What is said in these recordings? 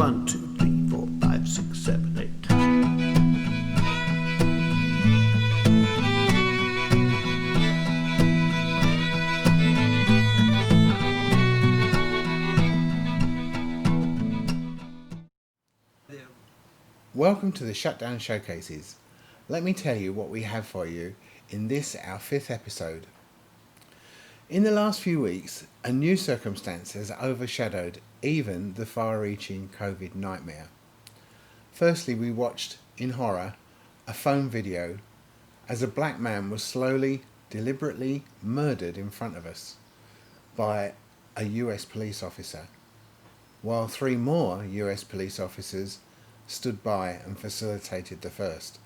1, 2, 3, 4, 5, 6, 7, 8. Welcome to the Shutdown Showcases. Let me tell you what we have for you in this, our 5th episode. In the last few weeks, a new circumstance has overshadowed even the far-reaching COVID nightmare. Firstly, we watched, in horror, a phone video as a black man was slowly, deliberately murdered in front of us by a US police officer, while 3 more US police officers stood by and facilitated the first.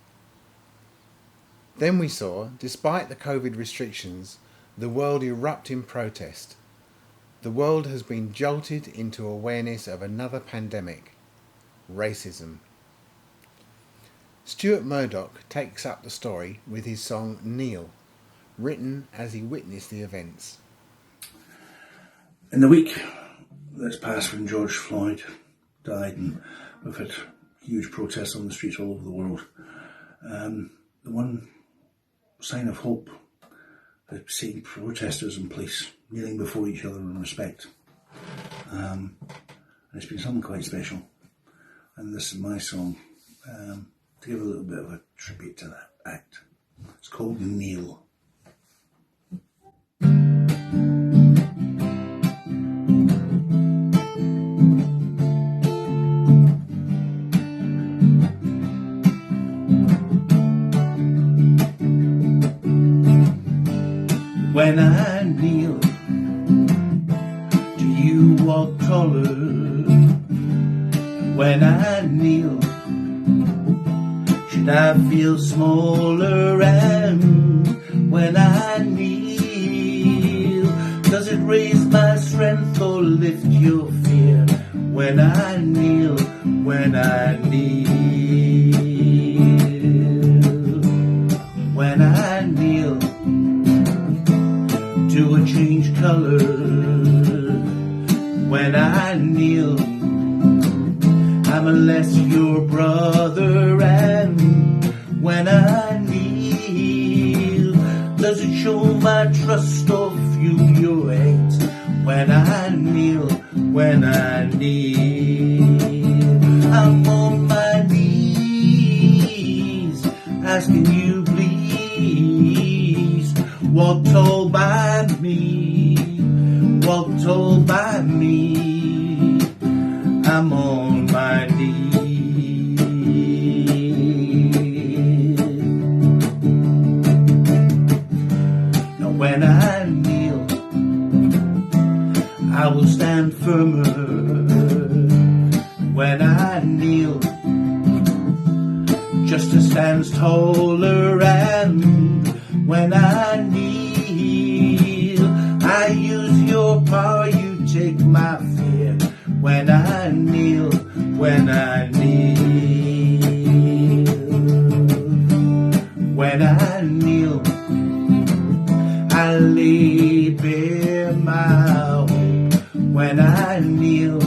Then we saw, despite the COVID restrictions, the world erupt in protest. The world has been jolted into awareness of another pandemic, racism. Stewart Murdoch takes up the story with his song Kneel, written as he witnessed the events. In the week that's passed when George Floyd died, and we've had huge protests on the streets all over the world, the one sign of hope is seeing protesters and police kneeling before each other in respect. And it's been something quite special. And this is my song to give a little bit of a tribute to that act. It's called Kneel. When I kneel, do you walk taller? When I kneel, should I feel smaller? And when I kneel, does it raise my strength or lift your fear? When I kneel, when I kneel, when I kneel, do I change color? When I kneel, I'm less your brother. And when I kneel, does it show my trust or fuel your hate? When I kneel, when I kneel, I'm on my knees, asking you please, walk tall by me, walk tall by me, I'm on my knees. Now when I kneel, I will stand firmer. When I kneel, justice stands taller. And when I kneel, I use your power, you take my fear. When I kneel, when I kneel, when I kneel, I lay bare my hope. When I kneel,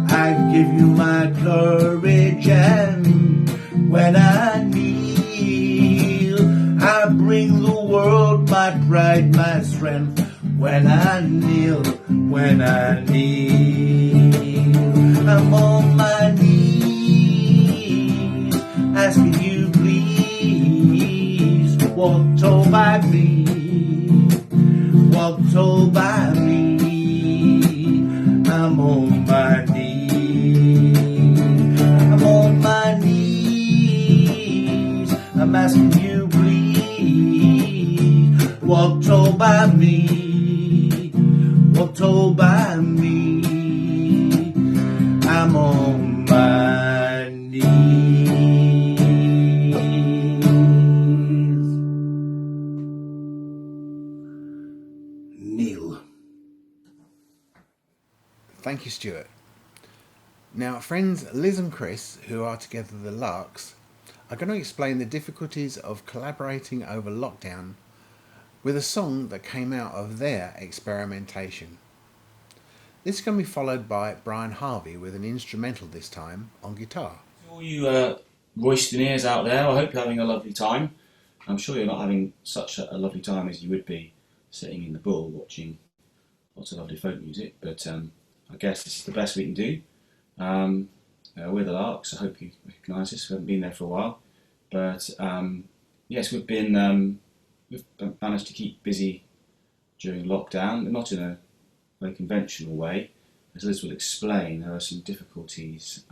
I give you my courage. And when I kneel, I bring the world my pride, my strength. When I kneel, when I kneel, I'm on my knees, asking you please, walk tall by me, walk tall by me, I'm on my knees, I'm on my knees, I'm asking you please, walk tall by me, walk tall by me, I'm on my knees. Kneel. Thank you, Stuart. Now, friends Liz and Chris, who are together the Larks, are going to explain the difficulties of collaborating over lockdown with a song that came out of their experimentation. This is going to be followed by Brian Harvey with an instrumental this time on guitar. All you Roystoneers out there, I hope you're having a lovely time. I'm sure you're not having such a lovely time as you would be sitting in the Bull watching lots of lovely folk music, but I guess this is the best we can do. We're the Larks, I hope you recognise us, we haven't been there for a while. But yes, we've managed to keep busy during lockdown, but not in a very conventional way. As Liz will explain, there are some difficulties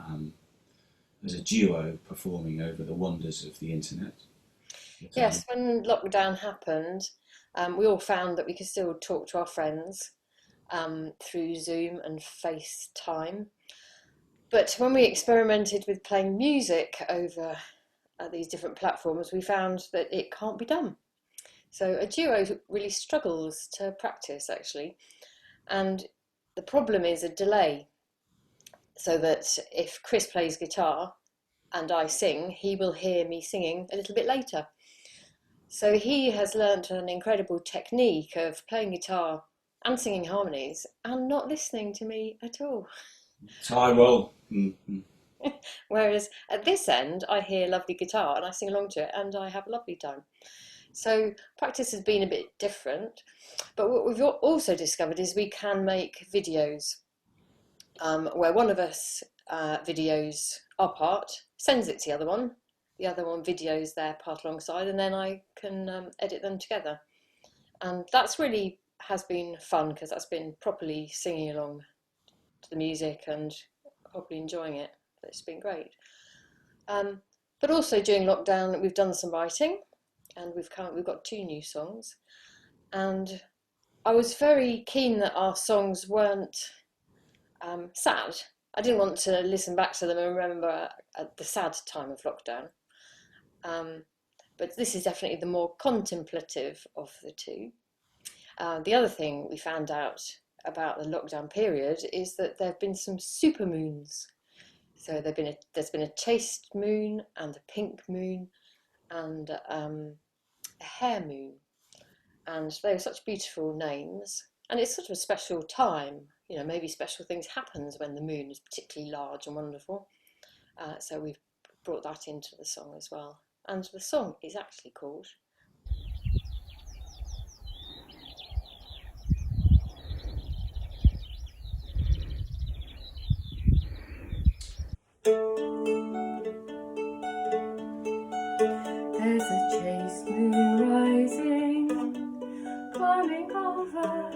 as a duo performing over the wonders of the internet. But, Yes, when lockdown happened, we all found that we could still talk to our friends through Zoom and FaceTime. But when we experimented with playing music over these different platforms, we found that it can't be done. So a duo really struggles to practice, actually. And the problem is a delay. So that if Chris plays guitar and I sing, he will hear me singing a little bit later. So he has learnt an incredible technique of playing guitar and singing harmonies and not listening to me at all. it's high roll. Mm-hmm. Whereas at this end, I hear lovely guitar and I sing along to it and I have a lovely time. So practice has been a bit different. But what we've also discovered is we can make videos where one of us videos our part, sends it to the other one videos their part alongside, and then I can edit them together. And that's really has been fun because that's been properly singing along to the music and properly enjoying it. It's been great. But also during lockdown, we've done some writing, and we've got 2 new songs. And I was very keen that our songs weren't sad. I didn't want to listen back to them and remember the sad time of lockdown. But this is definitely the more contemplative of the 2. The other thing we found out about the lockdown period is that there have been some supermoons. So there's been a chaste moon and a pink moon and a hare moon. And they were such beautiful names. And it's sort of a special time. You know, maybe special things happens when the moon is particularly large and wonderful. So we've brought that into the song as well. And the song is actually called There's a chaste moon rising, climbing overhead,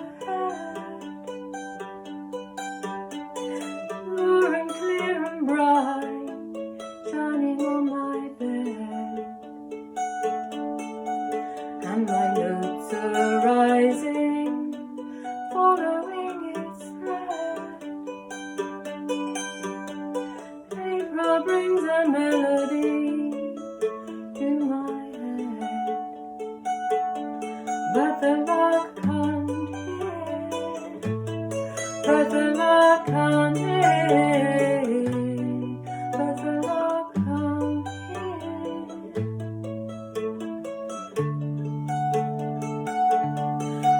roaring clear and bright, shining on my bed. And my notes are rising, following its thread. April brings a melody to my head, but the lark can't hear, but the lark can't hear, but the lark can't hear,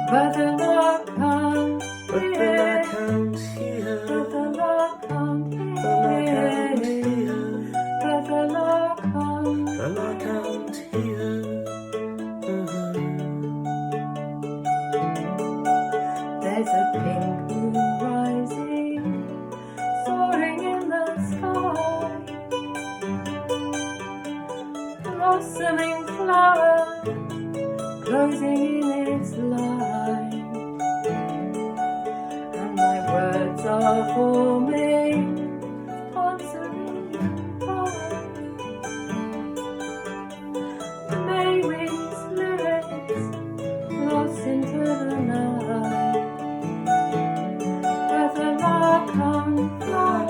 but the lark can't hear, but the lark can't hear, but the lark can't hear. There's a pink moon rising, soaring in the sky, blossoming flower, closing in its light. And my words are forming, answering fire. Maywing's lyrics lost into the night. But the lark can't fly,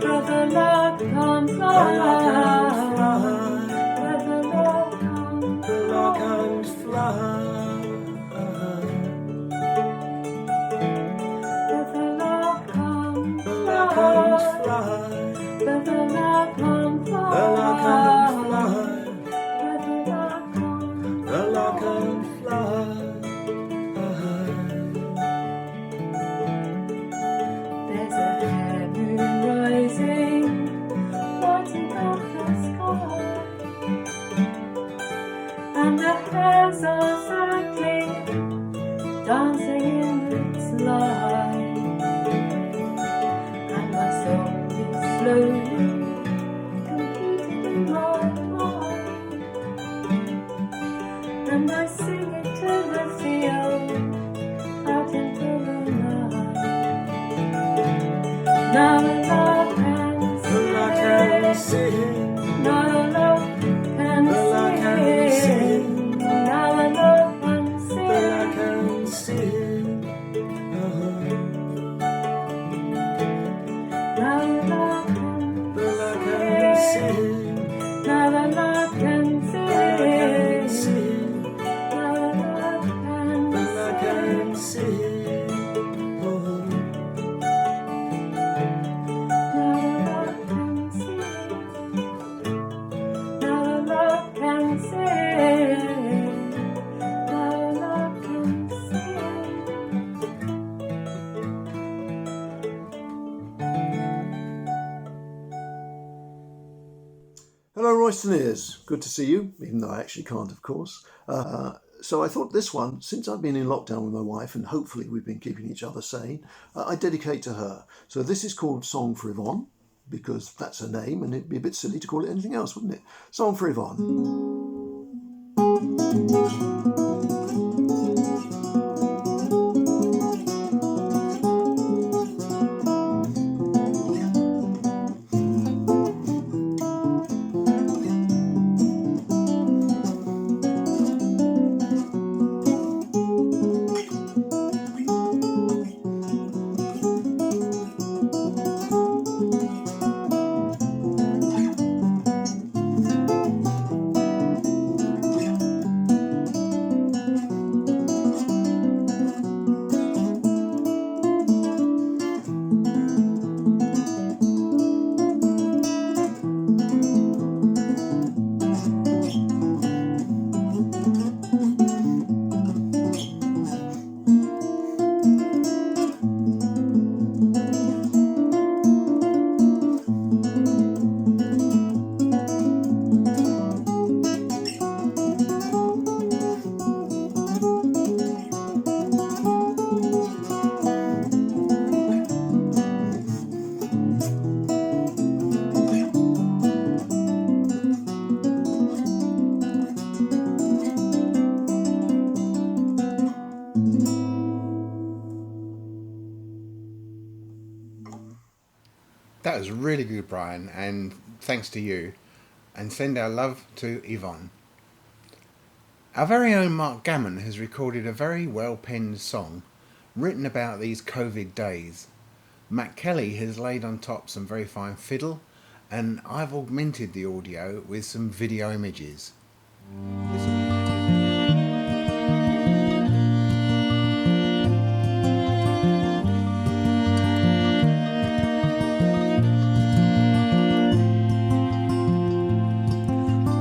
but the lark can't fly, but the lark can't fly, but the lark can't dancing in its light, and my soul is slowly completed in my mind, and I sing it to the field out into the night. Now the love can sing, now the love can sing, now the love can sing, now the love can sing, now the love can sing, now the love can sing. Hello, Roystoneers. Good to see you, even though I actually can't, of course. So I thought this one, since I've been in lockdown with my wife, and hopefully we've been keeping each other sane, I dedicate to her. So this is called Song for Yvonne, because that's her name, and it'd be a bit silly to call it anything else, wouldn't it? Song for Yvonne. That was really good, Brian, and thanks to you. And send our love to Yvonne. Our very own Mark Gamon has recorded a very well-penned song written about these COVID days. Matt Kelly has laid on top some very fine fiddle, and I've augmented the audio with some video images.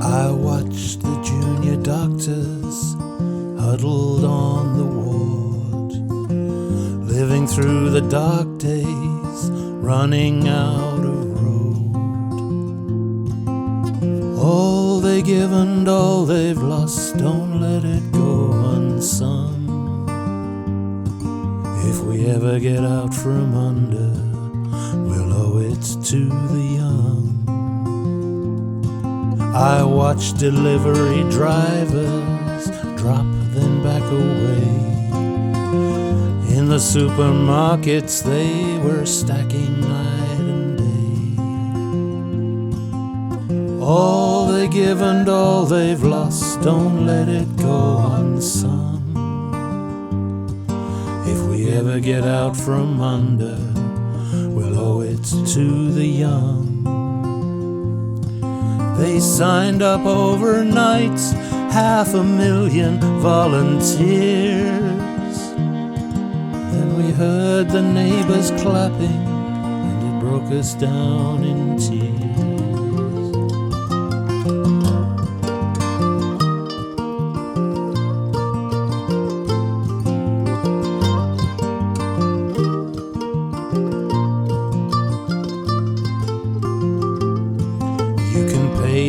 I watched the junior doctors huddled on the ward, living through the dark days, running out of road. All they give and all they've lost, don't let it go unsung. If we ever get out from under, we'll owe it to the young. I watch delivery drivers drop then back away. In the supermarkets they were stacking night and day. All they give and all they've lost, don't let it go unsung. If we ever get out from under, we'll owe it to the young. They signed up overnight, 500,000 volunteers. Then we heard the neighbors clapping, and it broke us down in tears.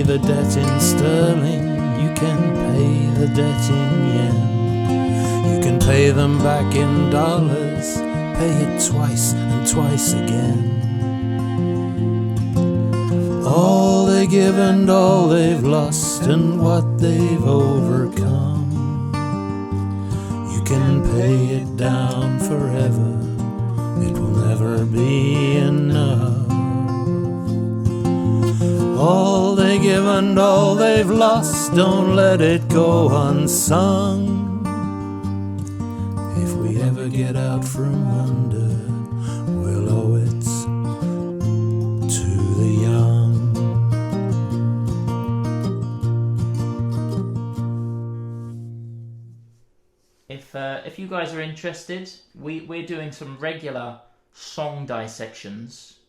The debt in sterling, you can pay the debt in yen. You can pay them back in dollars, pay it twice and twice again. All they give and all they've lost and what they've overcome, you can pay it down forever, it will never be enough. All they give and all they've lost, don't let it go unsung. If we ever get out from under, we'll owe it to the young. If you guys are interested, we're doing some regular song dissections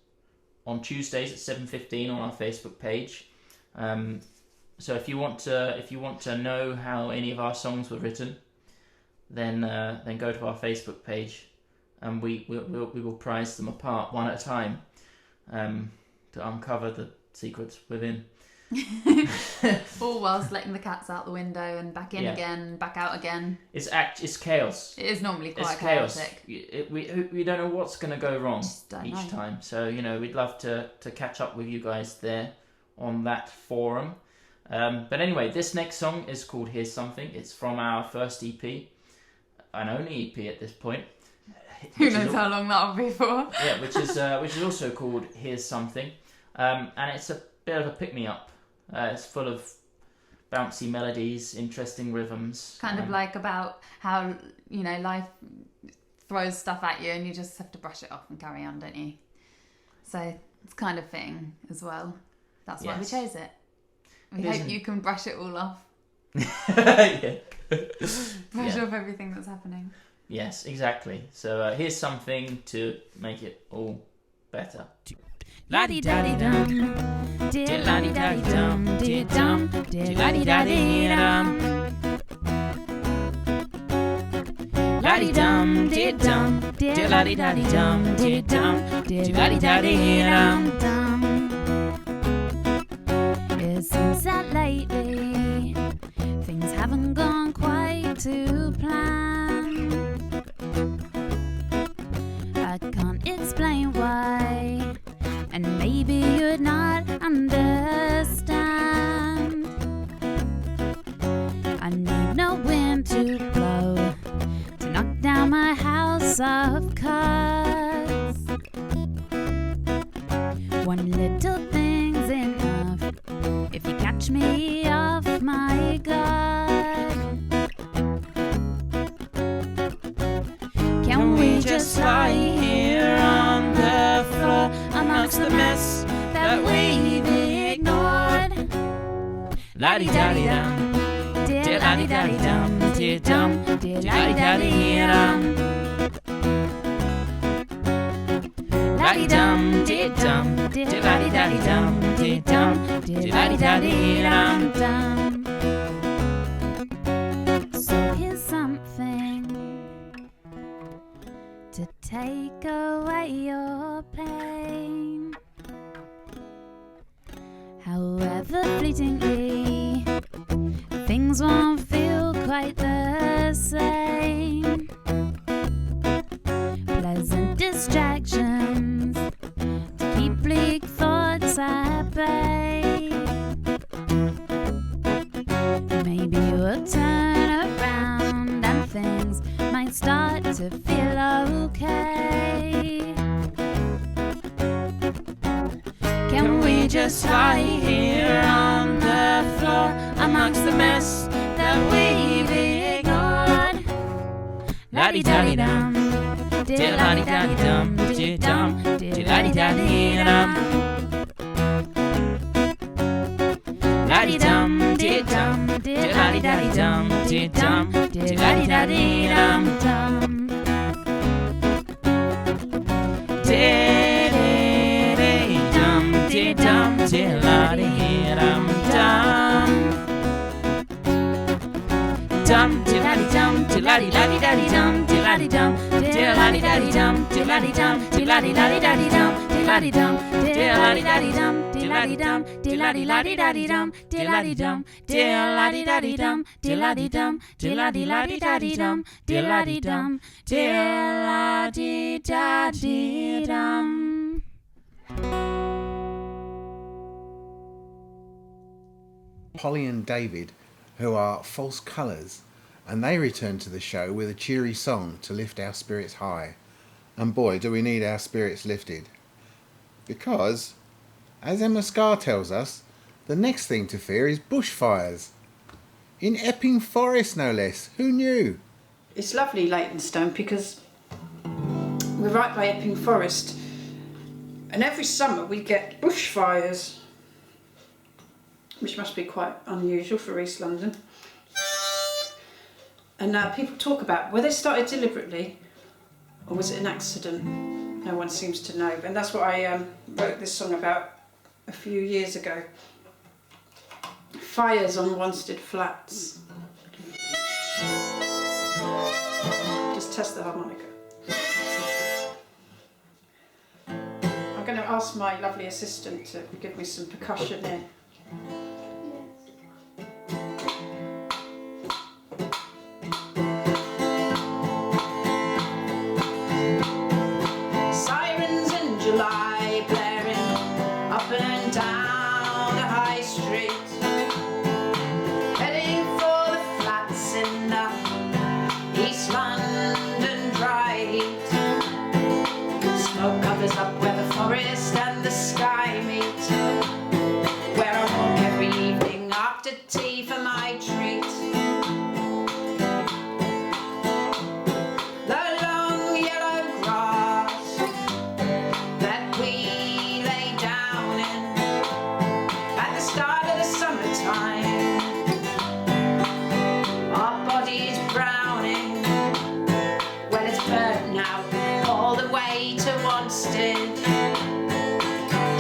on Tuesdays at 7:15 on our Facebook page. So if you want to know how any of our songs were written, then go to our Facebook page, and we will prize them apart one at a time, to uncover the secrets within. All whilst letting the cats out the window and back in again, back out again. It's chaos. It is normally quite chaos. chaotic. We don't know what's going to go wrong each know. time. So we'd love to catch up with you guys there on that forum. But anyway, this next song is called "Here's Something." It's from our first EP, an only EP at this point. Who knows how long that'll be for? Yeah, which is also called "Here's Something," and it's a bit of a pick me up. It's full of bouncy melodies, interesting rhythms. Kind of like about how, life throws stuff at you and you just have to brush it off and carry on, don't you? So it's kind of thing as well. That's why we chose it. We hope you can brush it all off. Brush off everything that's happening. Yes, exactly. So here's something to make it all better. La-di-da-di-dum, di-la-di-da-di-dum, di-dum, di-la-di-da-di-dum. La-di-dum, di-dum, di-la-di-da-di-dum, di-dum, di-la-di-da-di-dum. It seems that lately things haven't gone quite to plan. I can't explain why, and maybe you'd not understand. I need no wind to blow to knock down my house of cards. One little thing's enough if you catch me off my guard. Can we just lie here on the floor amongst the mess that we've ignored? La-di-da-di-dum, di-la-di-da-di-dum, di-dum, di-la-di-da-di-dum. La-di-dum, di-dum, di-la-di-da-di-dum, di-dum, di-la-di-da-di-dum. So here's something to take away your pain. However fleetingly, things won't feel quite the same. Pleasant distractions to keep bleak thoughts at bay. Maybe we'll turn around and things might start to feel okay. Can we just lie here on the floor amongst the mess that we've ignored? La-di-da-di-dum, di-la-di-da-di-dum, di-dum, di-la-di-da-di-dum. La-di-dum, di-dum, di-la-di-da-di-dum, di-dum, di-la-di-da-di-dum. Di-di-dum, di-dum, di-la-di-dum, dum. Dum, di-la-di-dum, di-la-di-la-di-da-di-dum, di-la-di-dum, di-la-di-da-di-dum, di-la-di-dum, di-la-di-la-di-da-di-dum, di-la-di-da-di-dum, diddle-la-di-dum, diddle-la-di-da-di-dum, diddle-la-di-dum, diddle-la-di-la-di-da-di-dum, diddle-la-di-dum, diddle-la-di-da-di-dum, diddle-la-di-dum, diddle-la-di-la-di-da-di-dum, diddle-la-di-dum, diddle-la-di-da-di-dum. Polly and David, who are False Colours, and they return to the show with a cheery song to lift our spirits high. And boy, do we need our spirits lifted. Because, as Emma Scarr tells us, the next thing to fear is bushfires. In Epping Forest, no less. Who knew? It's lovely, Leytonstone, because we're right by Epping Forest, and every summer we get bushfires, which must be quite unusual for East London. And people talk about whether they started deliberately or was it an accident. No one seems to know, and that's what I wrote this song about a few years ago. Fires on Wanstead Flats. Just test the harmonica. I'm going to ask my lovely assistant to give me some percussion here. Sirens in July blaring up and down the high street, heading for the flats in the East London dry heat. Smoke covers up where the forest and the sky meet, where I walk every evening after tea for my treat. The long yellow grass that we lay down in at the start of the summertime, our bodies browning. Well, it's burnt now all the way to Wanstead,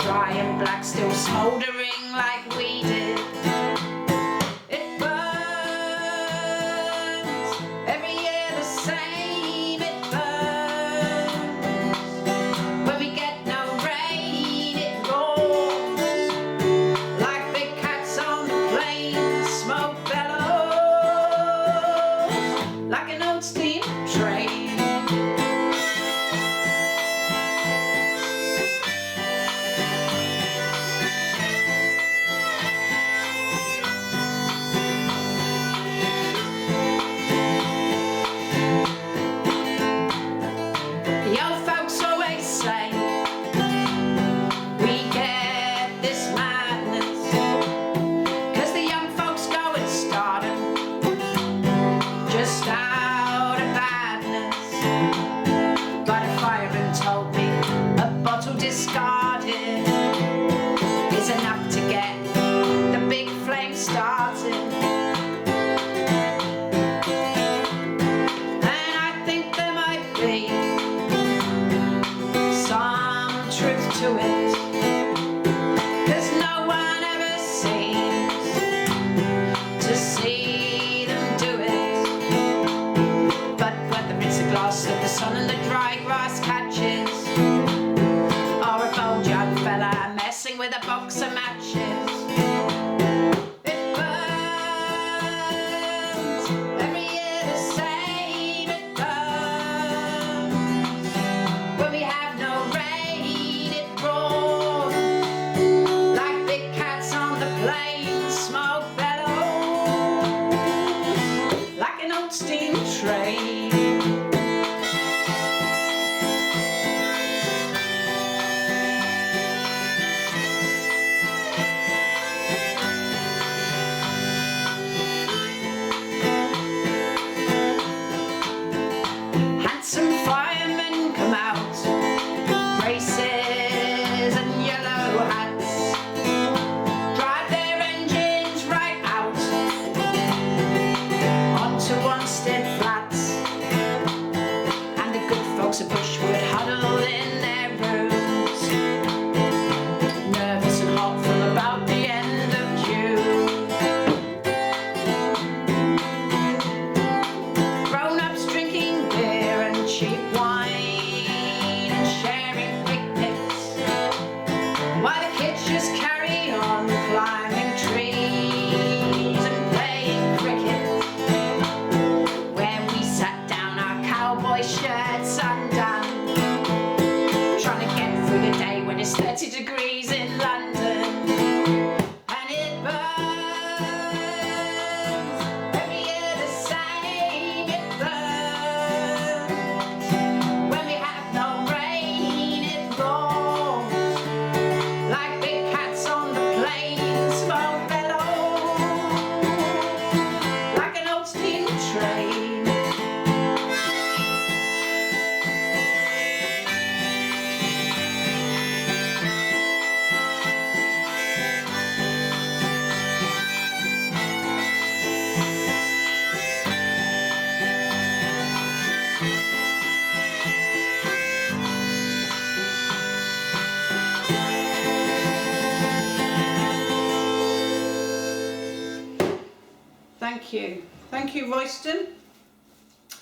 dry and black, still smouldering like we did. It burns every year the same. It burns when we get no rain. It roars like big cats on the plains. Smoke bellows like an old steam train. The old folks always say we get this madness 'cause the young folks go and start 'em just out of badness. But a fireman told me a bottle discarded is enough to get the big flame started. And I think there might be some truth to it, 'cause no one ever seems to see them do it. But whether it's a glass of the sun and the dry grass catches, or a bold young fella messing with a box of matches, it burns every year the same. It burns when we have no rain. It roars like big cats on the plains. Smoke bellows like an old steam train. Handsome firemen come out, braces and yellow hats, drive their engines right out onto Wanstead Flats. And the good folks of Bushwood huddle in their rooms, nervous and hot from about the end of June. Grown-ups drinking beer and cheap wine and sharing picnics cowboy shirts undone, trying to get through the day when it's 30 degrees in London. And it burns, every year the same, it burns. When we have no rain, it roars like big cats on the plains, smoke bellows like an old steam train. Thank you, Royston.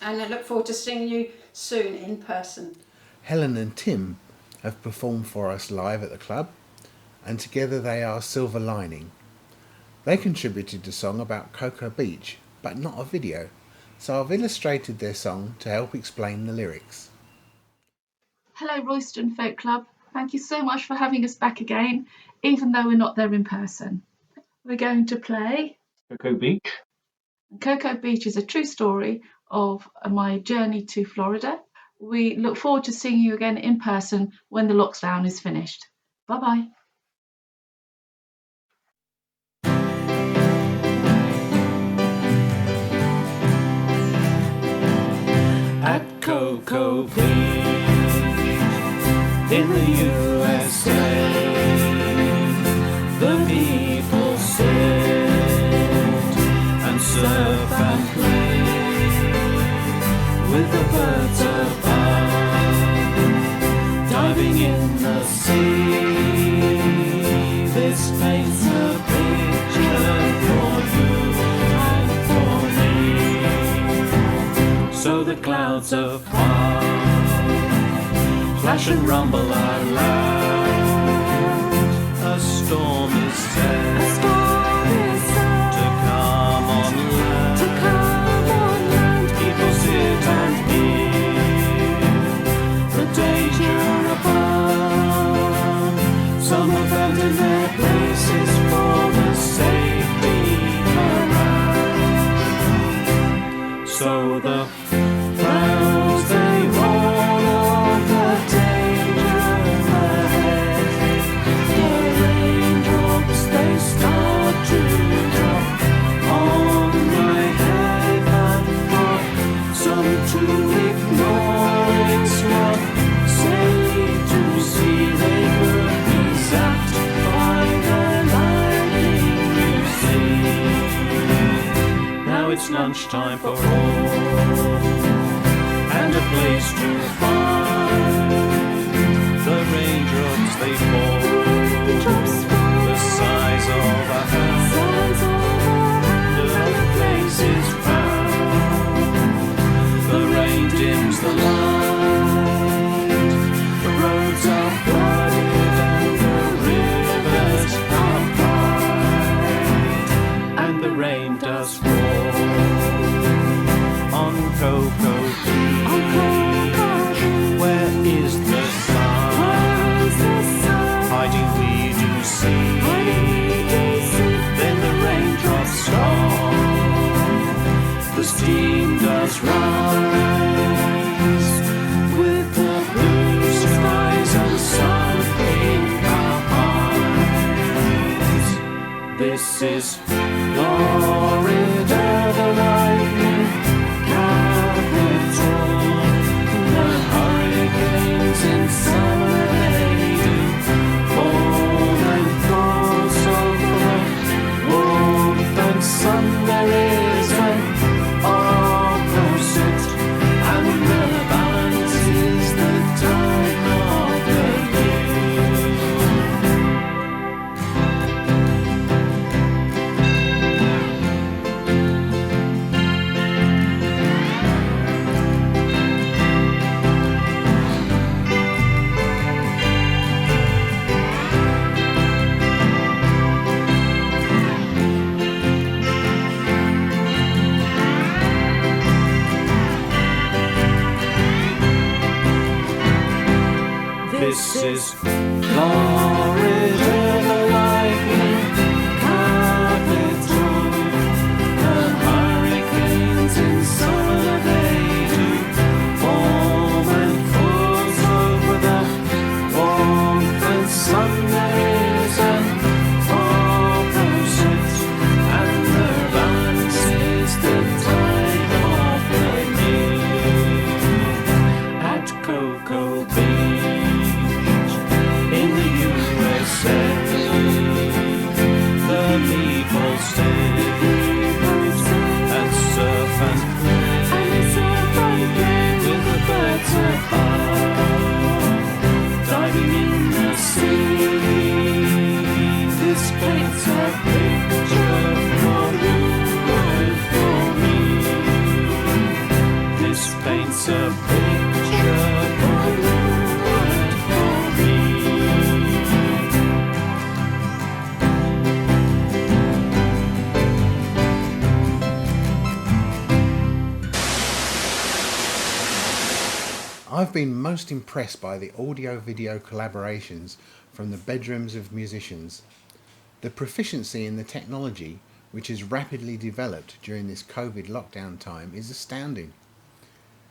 And I look forward to seeing you soon in person. Helen and Tim have performed for us live at the club, and together they are Silver Lining. They contributed a song about Cocoa Beach, but not a video, so I've illustrated their song to help explain the lyrics. Hello Royston Folk Club, thank you so much for having us back again, even though we're not there in person. We're going to play Cocoa Beach. Cocoa Beach is a true story of my journey to Florida. We look forward to seeing you again in person when the lockdown is finished. Bye-bye. At Cocoa Beach in the USA, the people sit and surf and play with the birds above, diving in the sea. This paints a picture for you and for me. So the clouds of fun flash and rumble are loud. A storm is set to come on land. People sit and hear the danger above. Some abandon their places for the safety around. So the clouds they warn of the danger ahead. The raindrops they start to drop on my head, but for some to ignore it's not safe to see. They could be zapped by the lightning you see. Now it's lunchtime for all, and a place to find. The raindrops they fall, the size of a hand. The place is found. The rain dims the light. The roads are flooded and the rivers are wide, and the rain does fall on Cocoa Beach. This is Florida, the lightning capital. The hurricanes in summer they do form and falls over the warmth and Sundays and opposites, and the balance is the time of the year at Cocoa Beach in the USA. The people stay and surf and play with the birds above, diving in the sea. This paints a picture for you and for me. This paints a picture for you and for me. I've been most impressed by the audio-video collaborations from the bedrooms of musicians. The proficiency in the technology, which has rapidly developed during this COVID lockdown time, is astounding.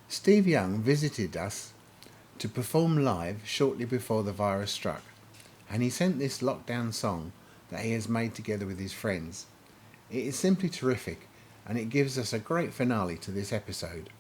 Steve Young visited us to perform live shortly before the virus struck, and he sent this lockdown song that he has made together with his friends. It is simply terrific, and it gives us a great finale to this episode.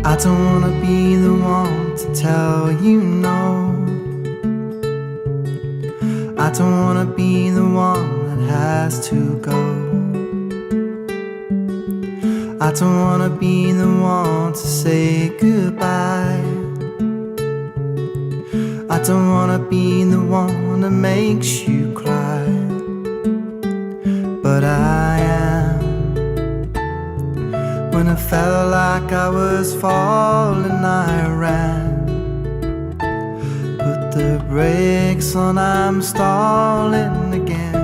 I don't wanna be the one to tell you no. I don't wanna be the one that has to go. I don't wanna be the one to say goodbye. I don't wanna be the one that makes you cry. But I am. When I felt like I was falling, I ran. Put the brakes on, I'm stalling again.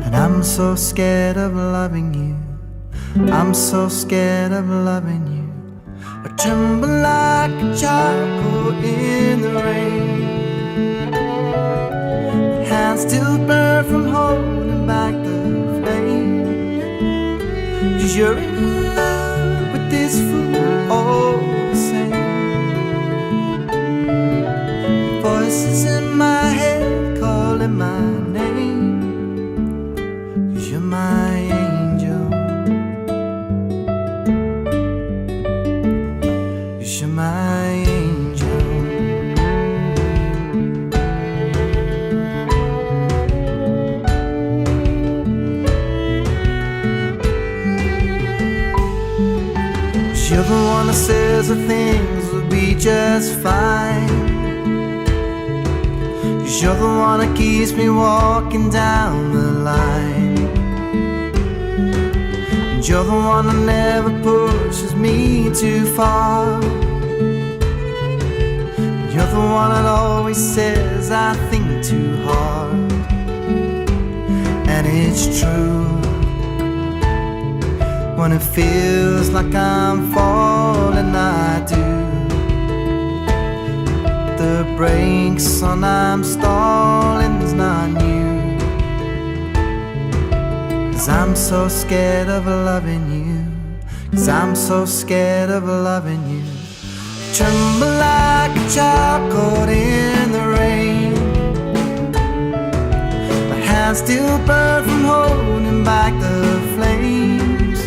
And I'm so scared of loving you. I'm so scared of loving you. I tremble like a charcoal in the rain. My hands still burn from holding back the flame. 'Cause you're in love with this fool all the same. Your voices in my head calling my name. 'Cause you're my angel. 'Cause you're my angel. You're the one that says that things will be just fine. 'Cause you're the one that keeps me walking down the line. And you're the one that never pushes me too far. You're the one that always says I think too hard. And it's true. When it feels like I'm falling, I do. The brakes on, I'm stalling, is not new. 'Cause I'm so scared of loving you. 'Cause I'm so scared of loving you. Tremble like a child caught in the rain. My hands still burn from holding back the flames.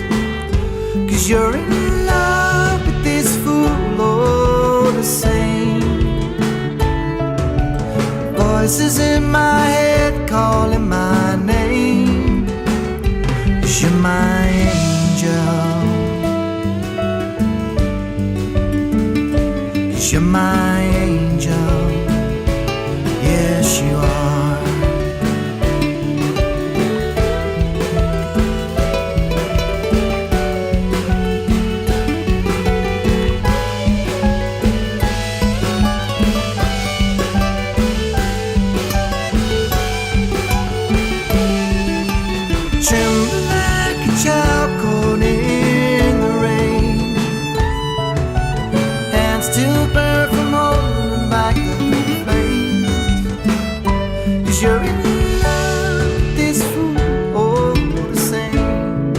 'Cause you're in love with this fool all the same. Voices in my head calling my name. 'Cause you're my angel. 'cause you're my angel. Yes, you are. Tremble like a child caught in the rain. Hands still burn from holding back the flames. 'Cause you're in love with this fool all the same.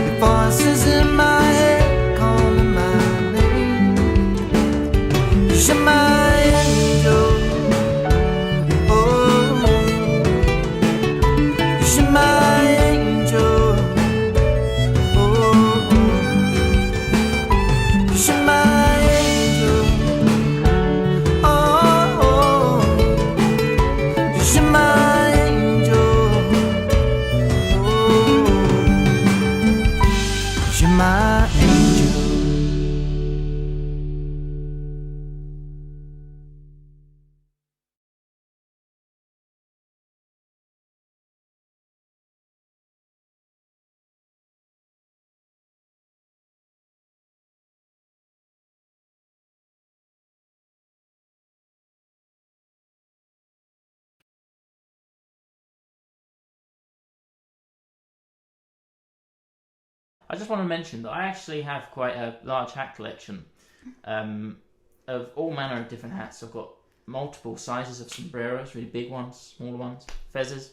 The voices in my head calling my name. 'Cause you're my angel. My angel, oh, you're my angel, oh, you're my angel, oh, you're my angel. I just want to mention that I actually have quite a large hat collection of all manner of different hats. I've got multiple sizes of sombreros, really big ones, smaller ones, fezzes.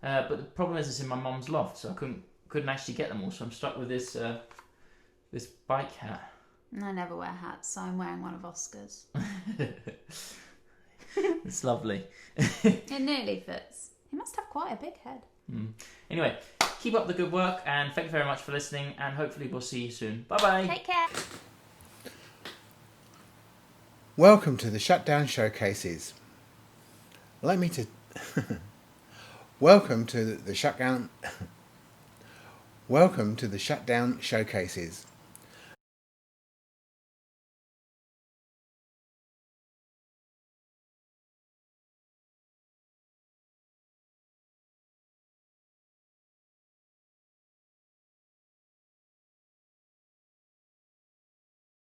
But the problem is it's in my mum's loft, so I couldn't actually get them all. So I'm stuck with this this bike hat. I never wear hats, so I'm wearing one of Oscar's. It's lovely. It nearly fits. He must have quite a big head. Anyway, keep up the good work, and thank you very much for listening, and hopefully we'll see you soon. Bye-bye. Take care. Welcome to the Shutdown Showcases. Welcome to the Shutdown Showcases.